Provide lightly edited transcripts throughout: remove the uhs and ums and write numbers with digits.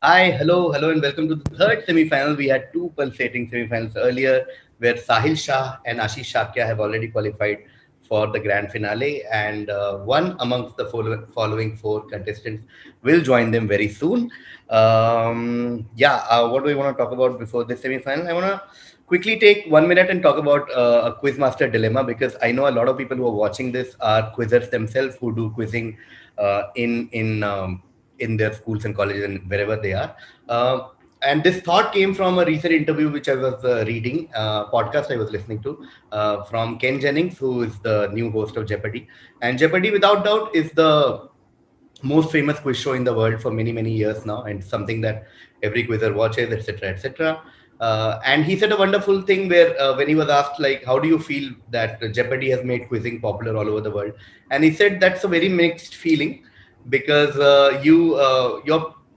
Hi, hello, and welcome to the third semi-final. We had two pulsating semi-finals earlier, where Sahil Shah and Ashish Shakya have already qualified for the grand finale, and one amongst the following four contestants will join them very soon. What do we want to talk about before this semi-final? I want to quickly take 1 minute and talk about a quizmaster dilemma because I know a lot of people who are watching this are quizzers themselves who do quizzing in their schools and colleges and wherever they are. And this thought came from a recent interview which I was reading, podcast I was listening to from Ken Jennings, who is the new host of Jeopardy. And Jeopardy, without doubt, is the most famous quiz show in the world for many many years now, and something that every quizzer watches, etc., etc. And he said a wonderful thing where when he was asked like, how do you feel that Jeopardy has made quizzing popular all over the world, and he said that's a very mixed feeling because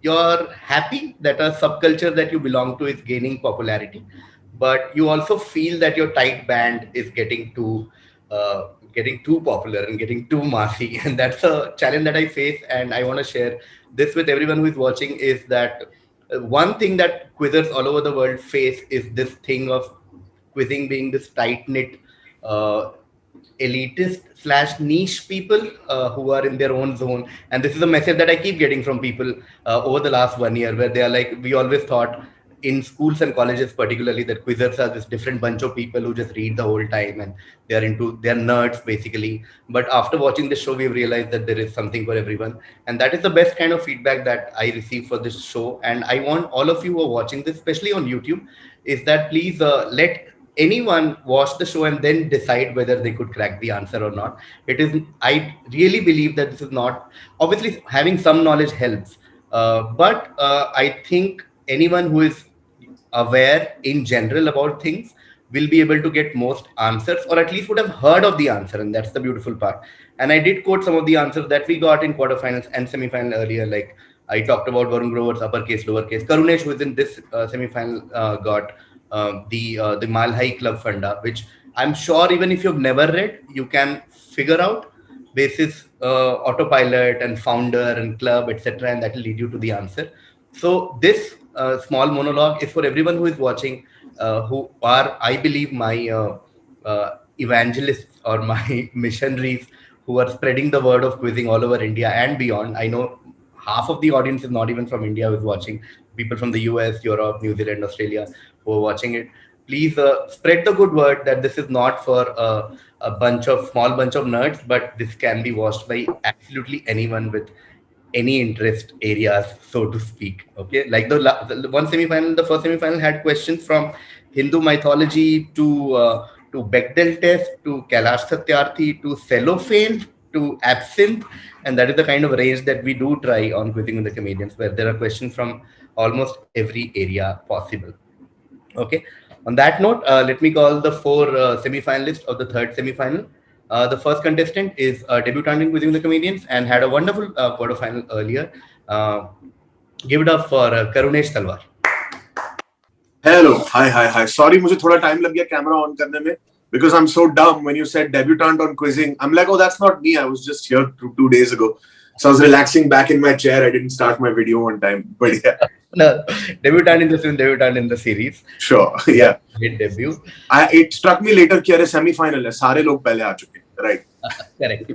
you're happy that a subculture that you belong to is gaining popularity, but you also feel that your tight band is getting too popular and getting too massy. And that's a challenge that I face, and I want to share this with everyone who is watching, is that one thing that quizzers all over the world face is this thing of quizzing being this tight knit, uh, elitist slash niche people who are in their own zone. And this is a message that I keep getting from people over the last 1 year, where they are like, we always thought in schools and colleges particularly that quizzers are this different bunch of people who just read the whole time and they're nerds basically. But after watching the show, we've realized that there is something for everyone, and that is the best kind of feedback that I receive for this show. And I want all of you who are watching this, especially on YouTube, is that please let anyone watch the show and then decide whether they could crack the answer or not. It is, I really believe that this is not, obviously having some knowledge helps, but I think anyone who is aware in general about things will be able to get most answers, or at least would have heard of the answer, and that's the beautiful part. And I did quote some of the answers that we got in quarterfinals and semifinal earlier, like I talked about Varun Grover's uppercase, lowercase. Karunesh, who is in this semifinal, got the Malhai Club Funda, which I'm sure even if you've never read, you can figure out basis autopilot and founder and club, etc., and that will lead you to the answer. So this small monologue is for everyone who is watching, who are, I believe, my evangelists or my missionaries who are spreading the word of quizzing all over India and beyond. I know half of the audience is not even from India who is watching. People from the US, Europe, New Zealand, Australia who are watching it. Please spread the good word that this is not for a small bunch of nerds, but this can be watched by absolutely anyone with any interest areas, so to speak. Okay, like the one semifinal, the first semifinal had questions from Hindu mythology to Bechdel test to Kailash Satyarthi to cellophane to absinthe, and that is the kind of range that we do try on Quizzing with the Comedians, where there are questions from almost every area possible. Okay. On that note, let me call the four semi-finalists of the third semi-final. The first contestant is debutant in Quizzing the Comedians and had a wonderful quarterfinal earlier. Give it up for Karunesh Talwar. Hello, hi. Sorry, मुझे थोड़ा time लग गया camera on करने में because I'm so dumb. When you said debutant on quizzing, I'm like, oh, that's not me. I was just here 2 days ago, so I was relaxing back in my chair. I didn't start my video on time, but yeah. No, debutant in the film, debutant in the series. Sure, yeah. Great debut. It struck me later कि अरे semi-final है, सारे लोग पहले आ चुके, right? Correct.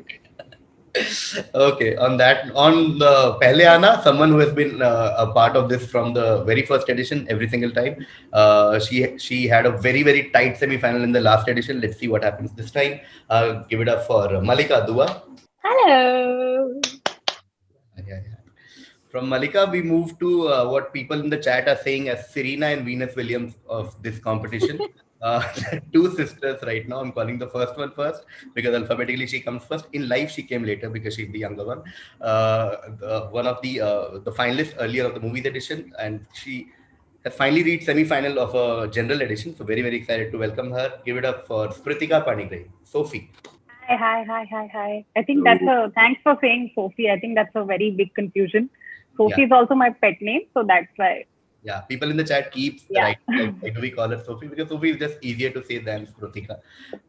Okay, on the Pehle Aana, someone who has been a part of this from the very first edition, every single time. She had a very very tight semi-final in the last edition. Let's see what happens this time. Give it up for Mallika Dua. Hello. Yeah. From Mallika, we move to what people in the chat are saying as Serena and Venus Williams of this competition. Uh, two sisters right now. I'm calling the first one first because alphabetically she comes first. In life, she came later because she's the younger one. One of the finalists earlier of the movies edition, and she has finally reached semi-final of a general edition. So very very excited to welcome her. Give it up for Smritika Panigrai, Sophie. Hi. I think that's a thanks for saying Sophie. I think that's a very big confusion. Yeah. Sophie is also my pet name, so that's why. Yeah, people in the chat keep Yeah. right. Like, why do we call her Sophie? Because Sophie is just easier to say than Smritika.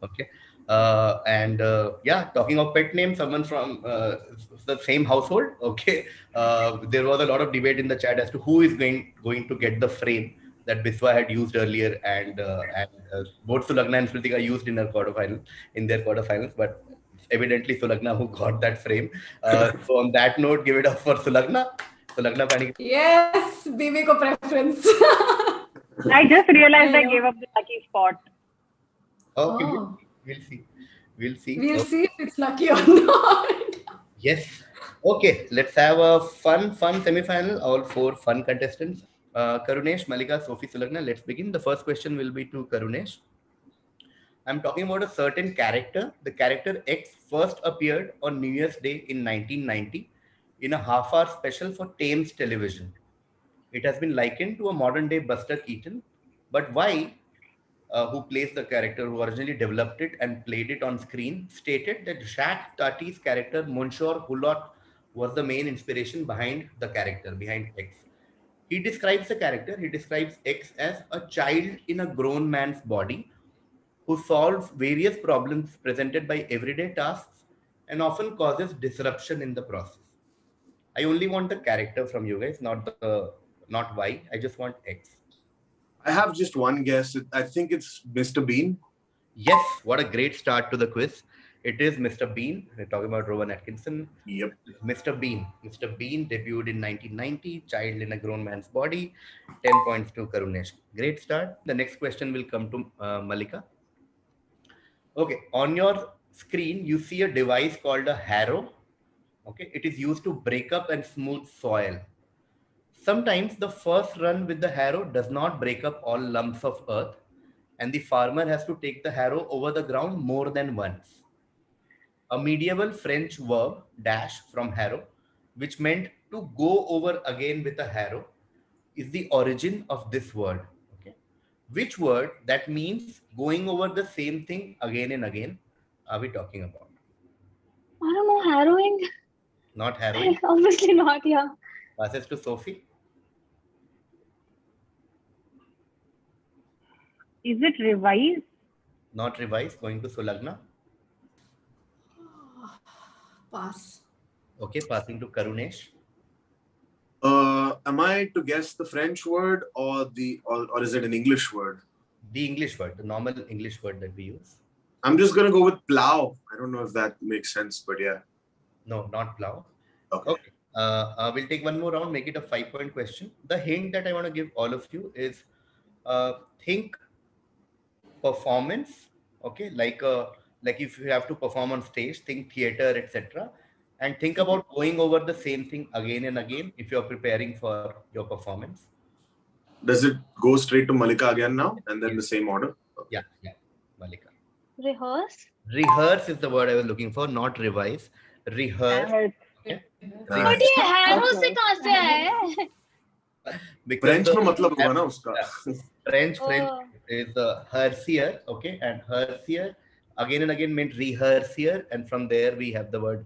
Okay. And yeah, talking of pet name, someone from the same household. Okay, there was a lot of debate in the chat as to who is going to get the frame that Biswa had used earlier, and both Sulagna and Smritika used in her quarterfinals, in their quarterfinals, but it's evidently Sulagna who got that frame. So on that note, give it up for Sulagna. Sulagna Pani. Yes, बीवी को preference. I just realized I Hello. gave up the lucky spot. Okay, Oh. we'll see. We'll see. We'll Okay. see if it's lucky or not. Yes. Okay, let's have a fun semi-final. All four fun contestants. Karunesh, Mallika, Sophie, Sulagna. Let's begin. The first question will be to Karunesh. I'm talking about a certain character. The character X first appeared on New Year's Day in 1990 in a half-hour special for Thames Television. It has been likened to a modern-day Buster Keaton, but why who plays the character, who originally developed it and played it on screen, stated that Jacques Tati's character, Monsieur Hulot, was the main inspiration behind the character, behind X. He describes the character, he describes X as a child in a grown man's body who solves various problems presented by everyday tasks and often causes disruption in the process. I only want the character from you guys, not why. I just want X. I have just one guess. I think it's Mr. Bean. Yes, what a great start to the quiz. It is Mr. Bean. We're talking about Rowan Atkinson. Yep. Mr. Bean. Mr. Bean debuted in 1990, Child in a Grown Man's Body. 10 points to Karunesh. Great start. The next question will come to Mallika. Okay, on your screen, you see a device called a harrow. Okay, it is used to break up and smooth soil. Sometimes the first run with the harrow does not break up all lumps of earth, and the farmer has to take the harrow over the ground more than once. A medieval French verb, dash from harrow, which meant to go over again with a harrow, is the origin of this word. Okay. Which word that means going over the same thing again and again are we talking about? I don't know, harrowing. Not harrowing. Obviously not, yeah. Passes to Sophie. Is it revise? Not revise. Going to Sulagna. Pass. Okay, passing to Karunesh. Am I to guess the French word or is it an English word? The English word, the normal English word that we use. I'm just gonna go with plow. I don't know if that makes sense, but yeah. No, not plow. Okay. Okay. We'll take one more round, make it a 5-point question. The hint that I want to give all of you is think performance. Okay, like if you have to perform on stage, think theater, etc. And think about going over the same thing again and again if you're preparing for your performance. Does it go straight to Mallika again now and then Yes. the same order? Okay. Yeah, Mallika. Rehearse? Rehearse is the word I was looking for, not revise. Rehearse. Okay. But ये harrow से कहाँ से आया है? Because French में मतलब होगा ना उसका. French is hersier, okay, and hersier again and again meant rehearsier, and from there we have the word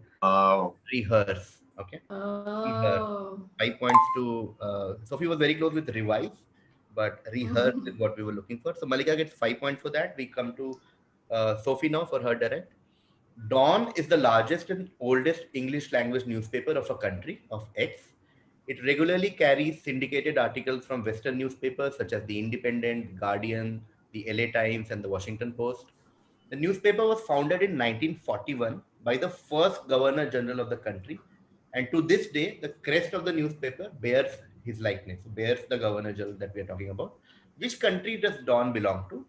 rehearse, okay. Oh. 5 points to Sophie was very close with revise, but rehearse is what we were looking for. So Mallika gets 5 points for that. We come to Sophie now for her direct. Dawn is the largest and oldest English language newspaper of a country of X. It regularly carries syndicated articles from Western newspapers such as The Independent, Guardian, the LA Times, and the Washington Post. The newspaper was founded in 1941 by the first Governor General of the country. And to this day, the crest of the newspaper bears his likeness, bears the Governor General that we are talking about. Which country does Dawn belong to?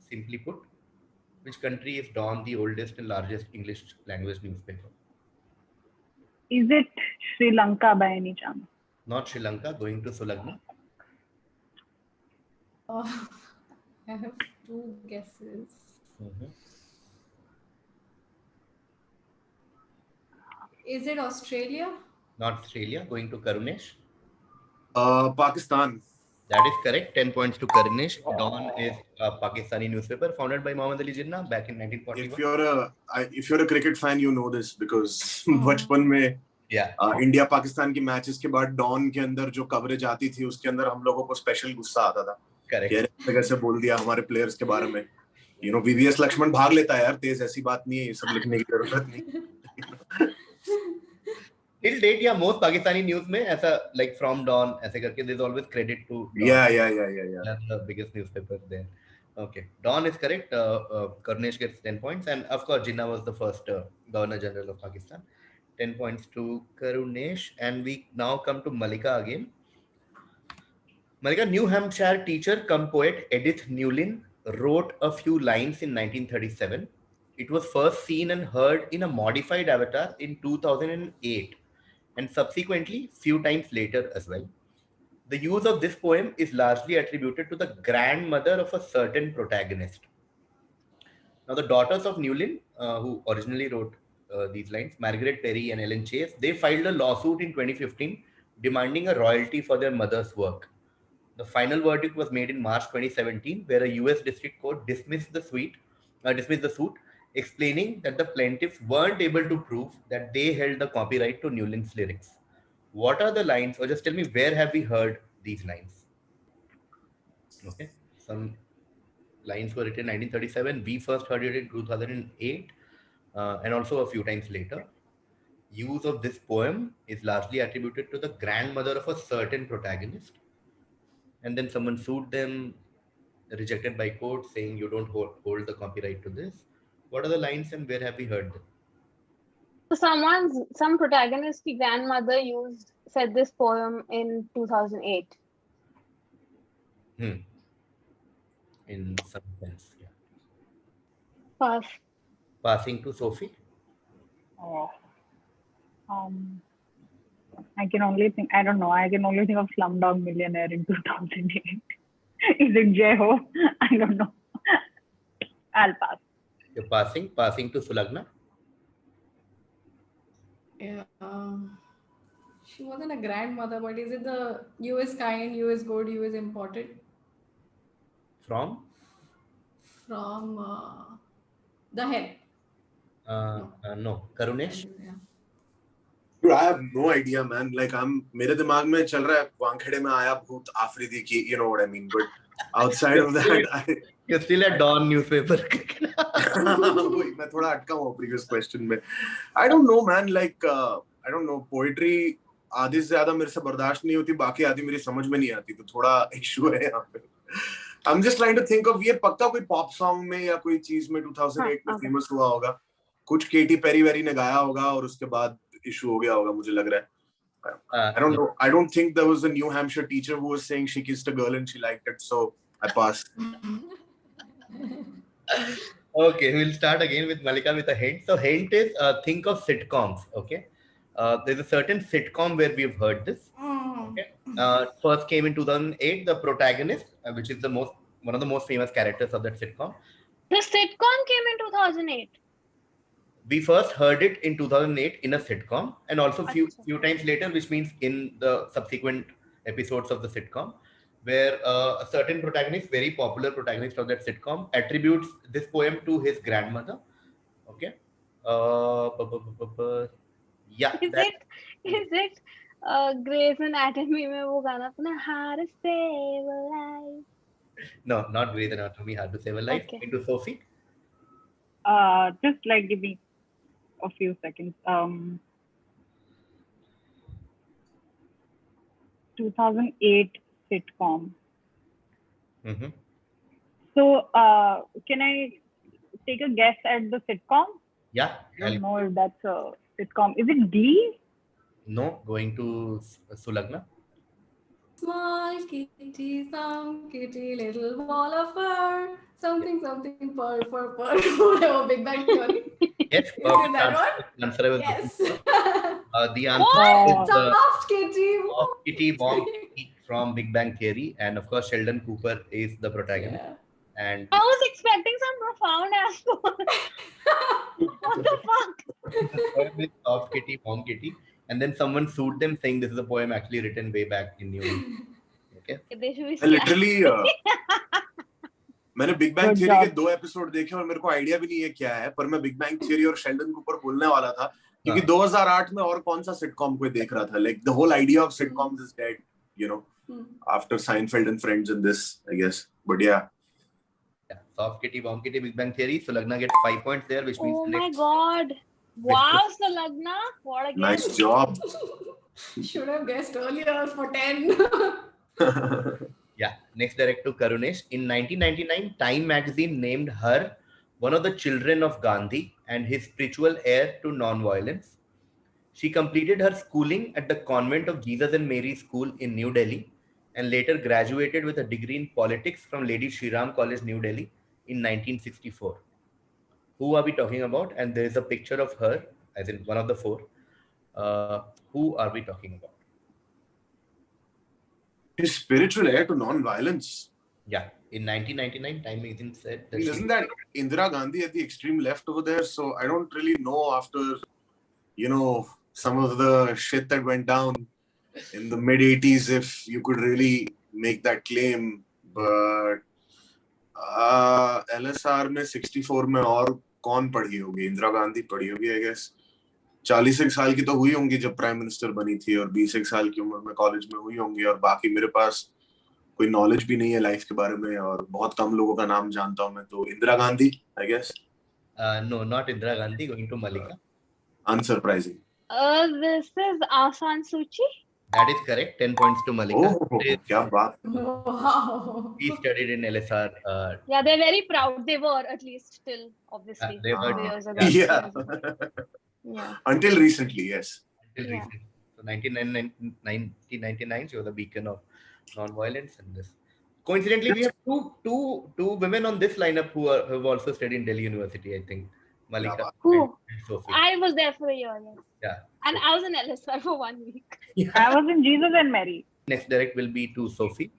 Simply put, which country is Dawn the oldest and largest English language newspaper? Is it Sri Lanka by any chance? Not Sri Lanka. Going to Sulagna. Oh, I have 2 guesses. Is it Australia? Not Australia. Going to Karunesh. Pakistan. That is correct. 10 points to Karunesh. Dawn is a Pakistani newspaper founded by Muhammad Ali Jinnah back in 1941. If you're a cricket fan, you know this because बचपन में India Pakistan के matches के बाद don के अंदर जो coverage आती थी उसके अंदर हम लोगों को स्पेशल गुस्सा आता था. कैसे बोल दिया हमारे प्लेयर्स के बारे में. VVS लक्ष्मण भाग लेता है यार तेज, ऐसी बात नहीं है, ये सब लिखने की जरूरत नहीं. Till date, yeah, most Pakistani news में ऐसा like from Dawn ऐसे करके there's always credit to Dawn. Yeah. That's the biggest newspaper there. Okay, Dawn is correct. Karunesh gets 10 points, and of course Jinnah was the first Governor General of Pakistan. 10 points to Karunesh, and we now come to Mallika again. Mallika, New Hampshire teacher cum poet Edith Newlin wrote a few lines in 1937. It was first seen and heard in a modified avatar in 2008, and subsequently few times later as well. The use of this poem is largely attributed to the grandmother of a certain protagonist. Now, the daughters of Newlyn, who originally wrote these lines, Margaret Perry and Ellen Chase, they filed a lawsuit in 2015 demanding a royalty for their mother's work. The final verdict was made in March 2017, where a US district court dismissed the suit, explaining that the plaintiffs weren't able to prove that they held the copyright to Newlyn's lyrics. What are the lines, or just tell me where have we heard these lines? Okay, some lines were written in 1937. We first heard it in 2008, and also a few times later. Use of this poem is largely attributed to the grandmother of a certain protagonist, and then someone sued them, rejected by court, saying you don't hold the copyright to this. What are the lines, and where have we heard them? So some protagonist की grandmother said this poem in 2008. In some sense, yeah. Pass. Passing to Sophie. I can only think. I don't know. I can only think of Slumdog Millionaire in 2008. Is it Jeho? I don't know. I'll pass. You're passing to Sulagna. Yeah. She wasn't a grandmother, but is it the you is kind, you is good, you is important? From the head. No, Karunesh. Yeah. Dude, I have no idea, man. Like मेरे दिमाग में चल रहा है वानखेड़े में आया भूत आफरीदी की, you know what I mean. But outside of that, You're still at Dawn newspaper. वही मैं थोड़ा अटका हूँ previous question में. I don't know, man. Like I don't know, poetry आधी से ज्यादा मेरे से बर्दाश्त नहीं होती, बाकी आधी मेरी समझ में नहीं आती, तो थोड़ा issue है यहाँ पे. I'm just trying to think of ये पक्का कोई pop song में या कोई चीज में 2008 में famous हुआ होगा, कुछ केटी पेरी वेरी ने गाया होगा और उसके बाद issue हो गया होगा, मुझे लग रहा है. I don't know. I don't think there was a New Hampshire teacher who was saying she kissed a girl and she liked it, so I pass. Okay, we'll start again with Mallika with a hint. So hint is think of sitcoms. Okay, there's a certain sitcom where we've heard this. Okay, first came in 2008. The protagonist, which is one of the most famous characters of that sitcom. The sitcom came in 2008. We first heard it in 2008 in a sitcom, and also few times later, which means in the subsequent episodes of the sitcom, where a certain protagonist, very popular protagonist of that sitcom, attributes this poem to his grandmother. Okay. Yeah. Is it Grey's Anatomy में वो गाना अपना How to Save a Life? No, not Grey's Anatomy, How to Save a Life. Okay. Into Sophie. Just like give me a few seconds. 2008 sitcom. Mm-hmm. So, can I take a guess at the sitcom? Yeah. I don't know if that's a sitcom. Is it Glee? No, going to Sulagna. Small kitty, some kitty, little ball of fur, something, purr, whatever, Big Bang Theory. Yes, Is it that one? Answer I was Yes. the answer is Soft kitty. Soft Kitty Bomb Kitty from Big Bang Theory, and of course Sheldon Cooper is the protagonist. Yeah. And I was expecting some profound ass. What the fuck? the poem is Soft Kitty Bomb Kitty, and then someone sued them saying this is a poem actually written way back in New York. Okay. They should be Literally, मैंने big bang theory के 2 episode देखे और मेरे को idea भी नहीं है क्या है, पर मैं बिग बैंग थियरी और शेल्डन कूपर बोलने वाला था क्योंकि 2008 में और कौन सा सिटकॉम कोई देख रहा था. Like the whole idea of sitcoms is dead, you know, after Seinfeld and Friends in this, I guess. But yeah Soft Kitty, Bomb Kitty, Big Bang Theory. Sulagna gets 5 points there, which means Oh my next. god. Wow, Sulagna. What a Nice guess. job. Should have guessed earlier for 10. Yeah, next direct to Karunesh. In 1999, Time magazine named her one of the children of Gandhi and his spiritual heir to non-violence. She completed her schooling at the Convent of Jesus and Mary School in New Delhi and later graduated with a degree in politics from Lady Shriram College, New Delhi in 1964. Who are we talking about? And there is a picture of her, as in one of the four. Who are we talking about? His spiritual heir to non-violence. Yeah, in 1999, Time magazine said I that mean, isn't that Indira Gandhi at the extreme left over there? So I don't really know after, some of the shit that went down in the mid 80s if you could really make that claim. But LSR में 64 में और कौन पढ़ी होगी? इंदिरा गांधी पढ़ी होगी, I guess. 40 साल की तो हुई होंगी जब प्राइम मिनिस्टर बनी थी और 20 साल की उम्र में कॉलेज में हुई होंगी और बाकी मेरे पास कोई नॉलेज भी नहीं है लाइफ के बारे में और बहुत कम लोगों का नाम जानता हूं मैं तो Indira Gandhi I guess. no, not Indira Gandhi, going to Mallika. Unsurprising. This is Asan Suchi. That is correct. 10 points to Mallika. Oh, क्या बात. Wow. He studied in LSR. Yeah, they're very proud. They were, at least, still, obviously, They were. 2 years ago. Yeah. Yeah. Until recently, yes. Until Yeah. recent. So 1999, she was a beacon of non-violence and this. Coincidentally, we have two women on this lineup who have also studied in Delhi University, I think. Mallika Who? and Sophie. I was there for a year, yes. Yeah. And I was in LSR for 1 week. I was in Jesus and Mary. Next direct will be to Sophie.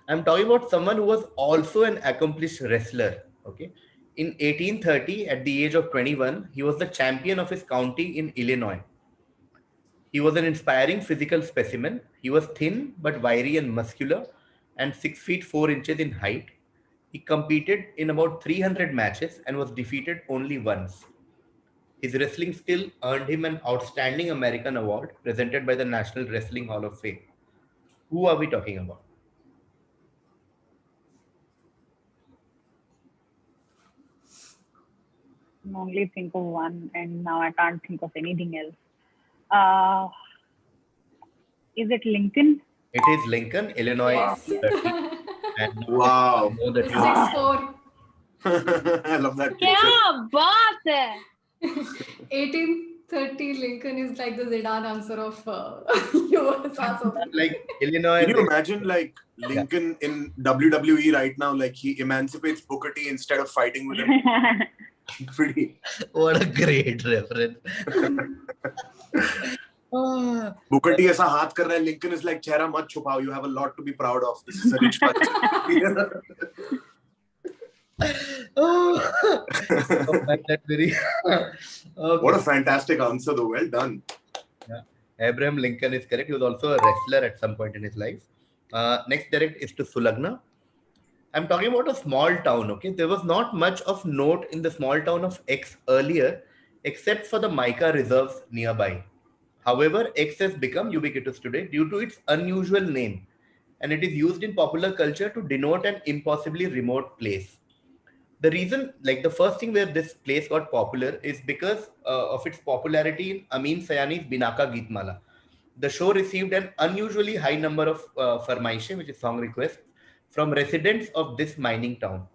I'm talking about someone who was also an accomplished wrestler. Okay. In 1830, at the age of 21, he was the champion of his county in Illinois. He was an inspiring physical specimen. He was thin but wiry and muscular and 6 feet 4 inches in height. He competed in about 300 matches and was defeated only once. His wrestling skill earned him an Outstanding American Award presented by the National Wrestling Hall of Fame. Who are we talking about? I can only think of one, and now I can't think of anything else. Is it Lincoln? It is Lincoln, Illinois. Yes. And Wow. I know that you 6'4". I love that picture. क्या बात है? 1830 Lincoln is like the Zidane answer of US or something. like Illinois. Can you imagine like Lincoln in WWE right now? Like he emancipates Booker T instead of fighting with him. Pretty. What a great reference. Booker T ऐसा हाथ कर रहा है. Lincoln is like चेहरा मत छुपाओ. You have a lot to be proud of. This is a rich culture. That's very. Okay. What a fantastic answer though. Well done. Yeah. Abraham Lincoln is correct. He was also a wrestler at some point in his life. Next direct is to Sulagna. I'm talking about a small town, okay? There was not much of note in the small town of X earlier, except for the mica reserves nearby. However, X has become ubiquitous today due to its unusual name, and it is used in popular culture to denote an impossibly remote place. The reason, like the first thing where this place got popular is because of its popularity in Amin Sayani's Binaka Geetmala. The show received an unusually high number of farmaishe, which is song requests, from residents of this mining town.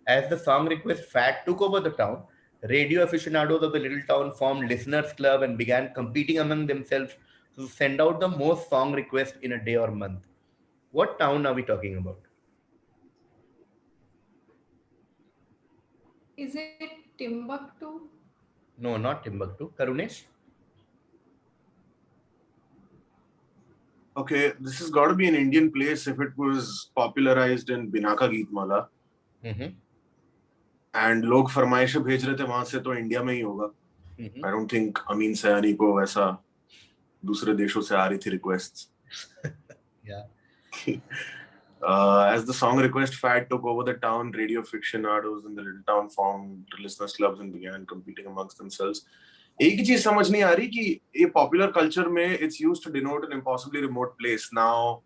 As the song request fad took over the town, radio aficionados of the little town formed listeners club and began competing among themselves to send out the most song requests in a day or month. What town are we talking about? Is it Timbuktu? No, not Timbuktu. Karunesh? Okay, this has got to be an Indian place if it was popularized in Binaka Geetmala. Mm-hmm. And लोग फरमाइशें भेज रहे थे वहां से तो India में ही होगा. I don't think Amin Sayani को वैसा दूसरे देशों से आ रही थी requests. Yeah. As the song request fad took over the town, radio aficionados in the little town formed listeners clubs and began competing amongst themselves. एक ही चीज समझ नहीं आ रही कि ये popular culture में it's used to denote an impossibly remote place. Now,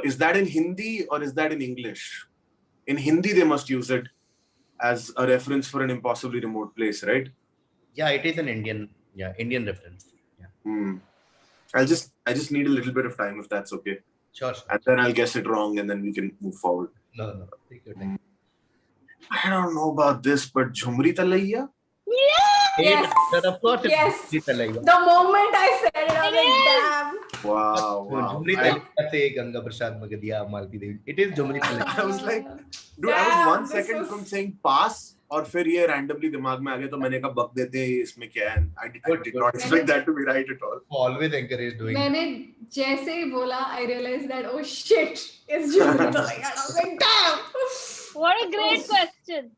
is that in Hindi or is that in English? In Hindi, they must use it as a reference for an impossibly remote place, right? Yeah, it is an Indian reference. Yeah. I just need a little bit of time if that's okay. Sure. And then I'll guess it wrong and then we can move forward. No. Take your time. I don't know about this, but Jhumri Talaiya? Yes. Of course, Yes. it's Talaiya. The moment I said it, I was like, damn. Wow. Jhumri Talaiya se Ganga Prasad Magadiya Malti Devi. It is Jhumri Talaiya. I was like, dude, I was 1 second from saying pass और फिर ये randomly दिमाग में आ गया तो मैंने कहा बक देते हैं इसमें क्या है. I did not expect that to be right at all. Always encourage doing मैंने जैसे ही बोला, I realized that, oh shit, it's Jhumri Talaiya. I was like, damn. What a great question.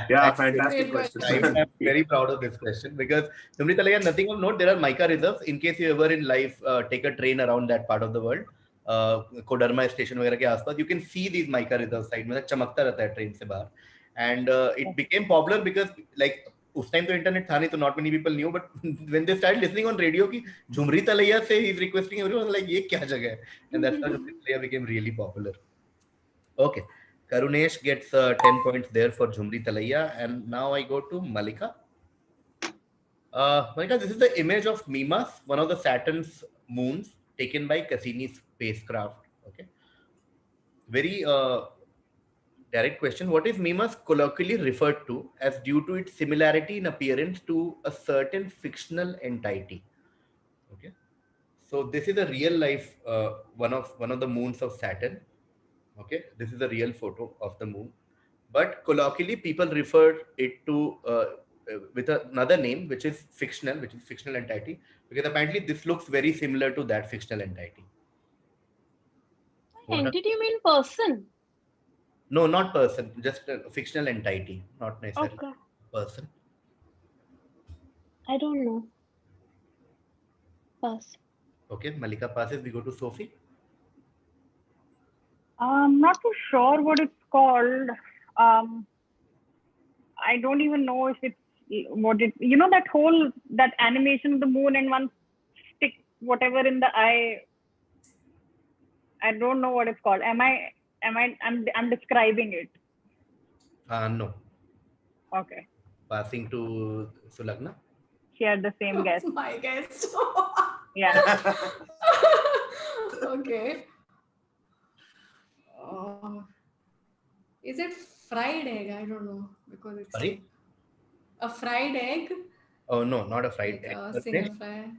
Yeah, fantastic question. I'm very proud of this question because Jhumri Talaiya, nothing of note. There are mica reserves in case you ever in life take a train around that part of the world. Koderma station वगैरह के आसपास you can see these mica reserves side में चमकता रहता है train से बाहर. And it became popular because like उस टाइम तो इंटरनेट था नहीं तो not many people knew, but when they started listening on radio कि झुमरी तलैया से he's requesting everyone like ये क्या जगह है, and that's how Jhumri Talaiya became really popular. Okay, Karunesh gets 10 points there for Jhumri Talaiya, and now I go to Mallika. Mallika, this is the image of Mimas, one of the Saturn's moons taken by Cassini's spacecraft. Okay, very direct question. What is Mimas colloquially referred to as due to its similarity in appearance to a certain fictional entity? Okay, so this is a real life one of the moons of Saturn. Okay, this is a real photo of the moon, but colloquially people refer it to with another name which is fictional entity, because apparently this looks very similar to that fictional entity. Entity you mean person? No, not person, just a fictional entity, not necessarily person. I don't know. Pass. Okay, Mallika passes. We go to Sophie. I'm not too sure what it's called. I don't even know if it's what it. You know that animation of the moon and one stick whatever in the eye. I don't know what it's called. I'm describing it. No. Okay. Passing to Sulagna. She had the same guess. My guess. Yeah. Okay. Is it fried egg? I don't know because it's Sorry? a fried egg. Oh no, not a fried Like egg. a single fry.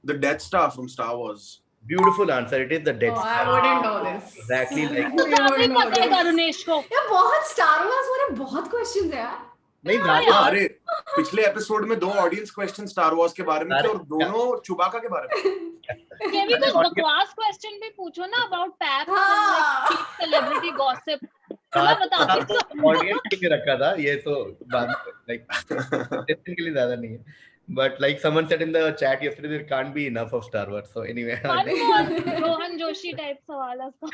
The Death Star from Star Wars. Beautiful answer. It is the Death Oh, Star. I wouldn't know this. Exactly like. तो काफी पता है करुणेश को. यार बहुत Star Wars वाले बहुत questions है यार. नहीं अरे पिछले एपिसोड में 2 ऑडियंस क्वेश्चन स्टार वॉर्स के बारे में थे और दोनों चुबाका के बारे में. Can we कुछ बकवास question भी पूछो ना about Paps and like cheap celebrity gossip. मैं बता दूँ. ऑडियंस के लिए रखा था ये तो like टेस्टिंग के लिए ज्यादा नहीं है. But like someone said in the chat yesterday, there can't be enough of Star Wars. So anyway. Rohan Joshi type सवाल है उसका.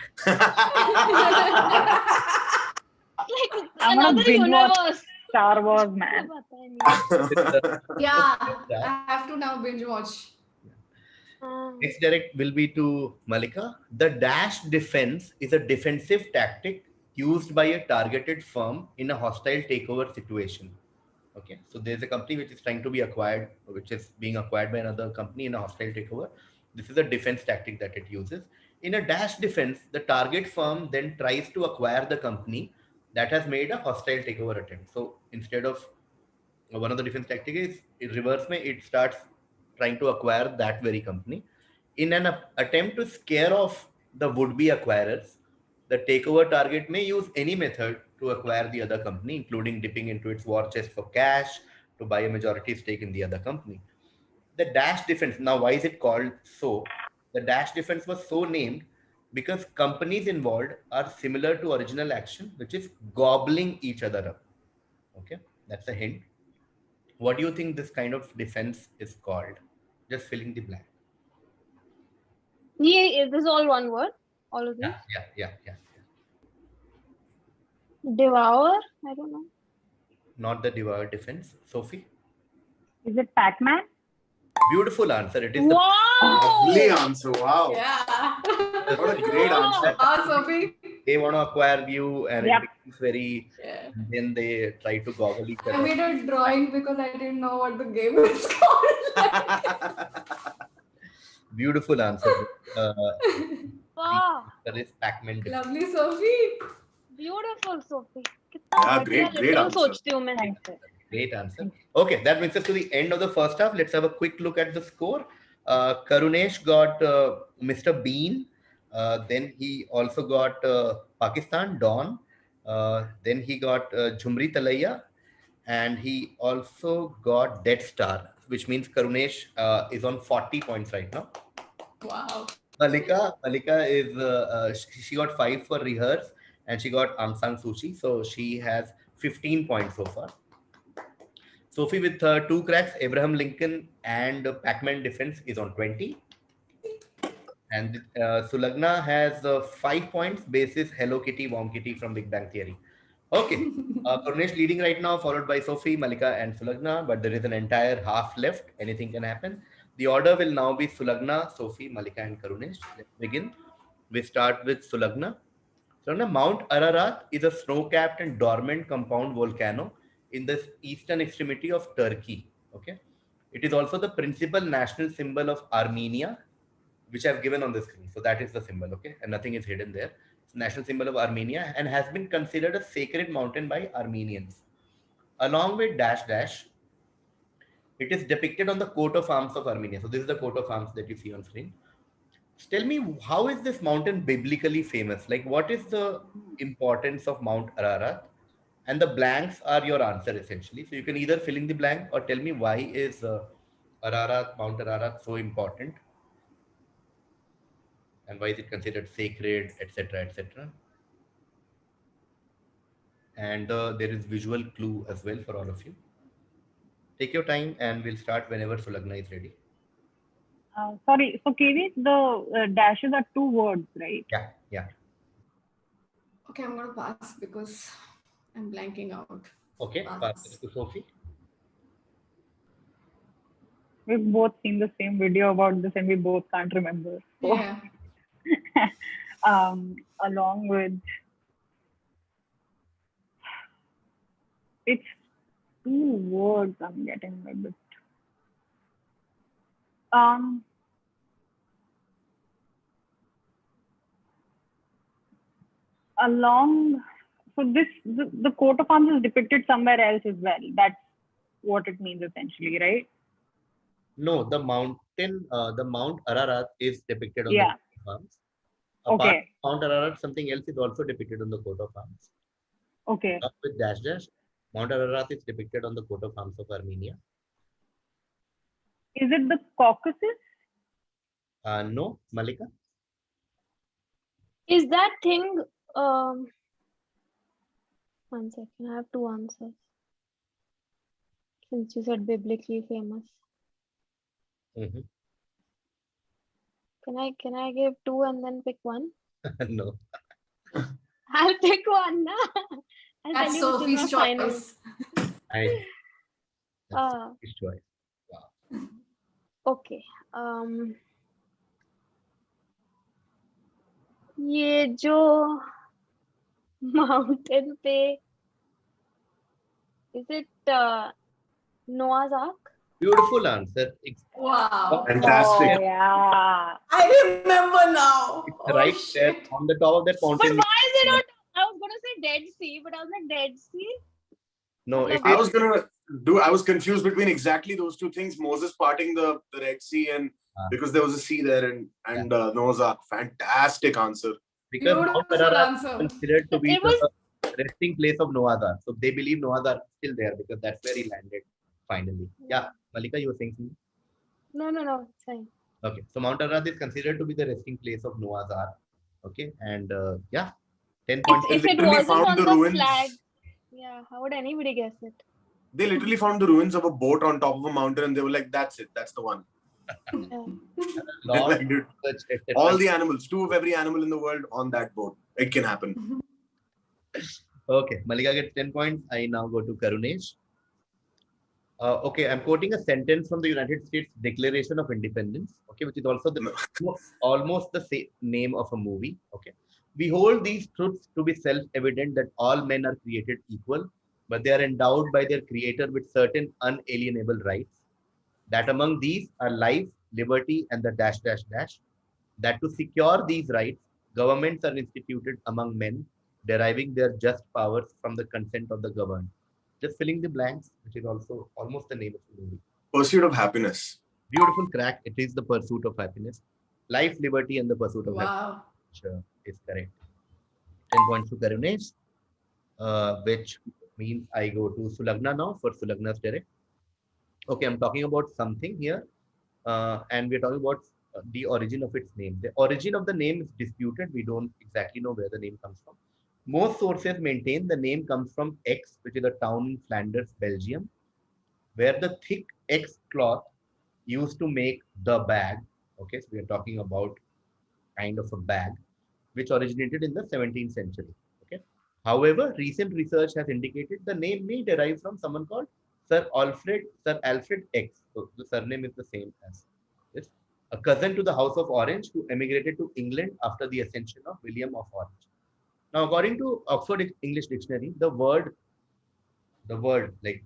Like another universe. Star Wars, man. Yeah, I have to now binge watch. Next direct will be to Mallika. The dash defense is a defensive tactic used by a targeted firm in a hostile takeover situation. Okay, so there's a company which is trying to be acquired, which is being acquired by another company in a hostile takeover. This is a defense tactic that it uses. In a dash defense, the target firm then tries to acquire the company that has made a hostile takeover attempt. So instead of one of the defense tactics is in reverse, it starts trying to acquire that very company. In an attempt to scare off the would-be acquirers, the takeover target may use any method to acquire the other company, including dipping into its war chest for cash to buy a majority stake in the other company. The dash defense, now why is it called so? The dash defense was so named because companies involved are similar to original action, which is gobbling each other up. Okay, that's a hint. What do you think this kind of defense is called? Just filling the blank. Yeah, this is all one word. All of these. Yeah. Devour? I don't know. Not the devour defense. Sophie? Is it Pac-Man? Beautiful answer. It is Wow! Lovely answer. Wow. Yeah. What a great answer. Sophie. They want to acquire you, and Yep. it becomes very. Yeah. Then they try to goggle each I other. made a drawing because I didn't know what the game is called. Beautiful answer. Uh, Wow. that is Pac-Man Defense. Lovely, Sophie. Beautiful, Sophie. Yeah, great answer. सोचती हूँ मैं. Thanks, sir. Great answer. Okay, that brings us to the end of the first half. Let's have a quick look at the score. Karunesh got Mr. Bean. Then he also got Pakistan, Dawn. Then he got Jhumri Talaiya. And he also got Dead Star, which means Karunesh is on 40 points right now. Wow. Mallika is she got 5 for rehearse, and she got Aung San Suu Kyi, so she has 15 points so far. Sophie with 2 cracks, Abraham Lincoln and Pac-Man Defense is on 20. And Sulagna has 5 points, basis Hello Kitty, Warm Kitty from Big Bang Theory. Okay, Karunesh leading right now, followed by Sophie, Mallika, and Sulagna, but there is an entire half left. Anything can happen. The order will now be Sulagna, Sophie, Mallika, and Karunesh. Let's begin. We start with Sulagna. Sulagna, Mount Ararat is a snow-capped and dormant compound volcano in the eastern extremity of Turkey. Okay, it is also the principal national symbol of Armenia, which I've given on the screen. So that is the symbol, okay? And nothing is hidden there. It's national symbol of Armenia and has been considered a sacred mountain by Armenians. Along with dash dash, it is depicted on the coat of arms of Armenia. So this is the coat of arms that you see on screen. Tell me, how is this mountain biblically famous? Like, what is the importance of Mount Ararat? And the blanks are your answer essentially. So you can either fill in the blank or tell me why is Mount Ararat so important? And why is it considered sacred, etc., etc. And there is visual clue as well for all of you. Take your time, and we'll start whenever Sulagna is ready. Sorry, so KV, the dashes are 2 words, right? Yeah. Okay, I'm going to pass because I'm blanking out. Okay, pass it to Sophie. We've both seen the same video about this and we both can't remember. So, Yeah. along with, it's 2 words I'm getting a bit. So the coat of arms is depicted somewhere else as well. That's what it means essentially, right? No, the mountain, the Mount Ararat is depicted on the coat of arms. Apart from Mount Ararat, something else is also depicted on the coat of arms. Okay. With dash dash, Mount Ararat is depicted on the coat of arms of Armenia. Is it the Caucasus? No, Mallika? Is that thing? One second, I have 2 answers. Since you said biblically famous, can I give 2 and then pick 1? No. I'll pick 1, na. I'll That's tell you which is Sophie's my final. choice. That's Sophie's choice. Wow. Okay. ये जो mountain पे, is it Noah's Ark? Beautiful answer. Wow. Fantastic. Oh, yeah. I remember now. It's right there on the top of that But mountain. why is it not? I was gonna say Dead Sea, but I was like Dead Sea. No, it I is. was confused between exactly those 2 things. Moses parting the Red Sea and because there was a sea there and Noah's Ark. Fantastic answer. Because Mount Beautiful Ararat answer. is considered to be It was- the resting place of Noah's Ark. So they believe Noah's Ark is still there because that's where he landed finally. Yeah, Mallika, you were saying something? No, it's fine. Okay, so Mount Ararat is considered to be the resting place of Noah's Ark. Okay, and 10 points. If it literally wasn't found on the the ruins. flag, yeah, how would anybody guess it? They literally found the ruins of a boat on top of a mountain and they were like, that's it. That's the one. Yeah. Long Like, dude, research, etc. all the animals, 2 of every animal in the world on that boat. It can happen. Okay, Mallika gets 10 points. I now go to Karunesh. Okay, I'm quoting a sentence from the United States Declaration of Independence, okay, which is also the almost the same name of a movie. Okay, we hold these truths to be self-evident that all men are created equal, but they are endowed by their Creator with certain unalienable rights. That among these are life, liberty, and the dash dash dash. That to secure these rights, governments are instituted among men, deriving their just powers from the consent of the governed. Just filling the blanks, which is also almost the name of the movie. Pursuit of Happiness. Beautiful crack. It is the pursuit of happiness. Life, liberty, and the pursuit of happiness. Wow. Sure, is correct. 10 points to Karunesh, which means I go to Sulagna now for Sulagna's direct. Okay, I'm talking about something here, and we're talking about the origin of its name. The origin of the name is disputed. We don't exactly know where the name comes from. Most sources maintain the name comes from X, which is a town in Flanders, Belgium, where the thick X cloth used to make the bag. Okay, so we are talking about kind of a bag which originated in the 17th century. Okay. However, recent research has indicated the name may derive from someone called Sir Alfred X. So the surname is the same as this. A cousin to the House of Orange who emigrated to England after the ascension of William of Orange. Now, according to Oxford English Dictionary, the word like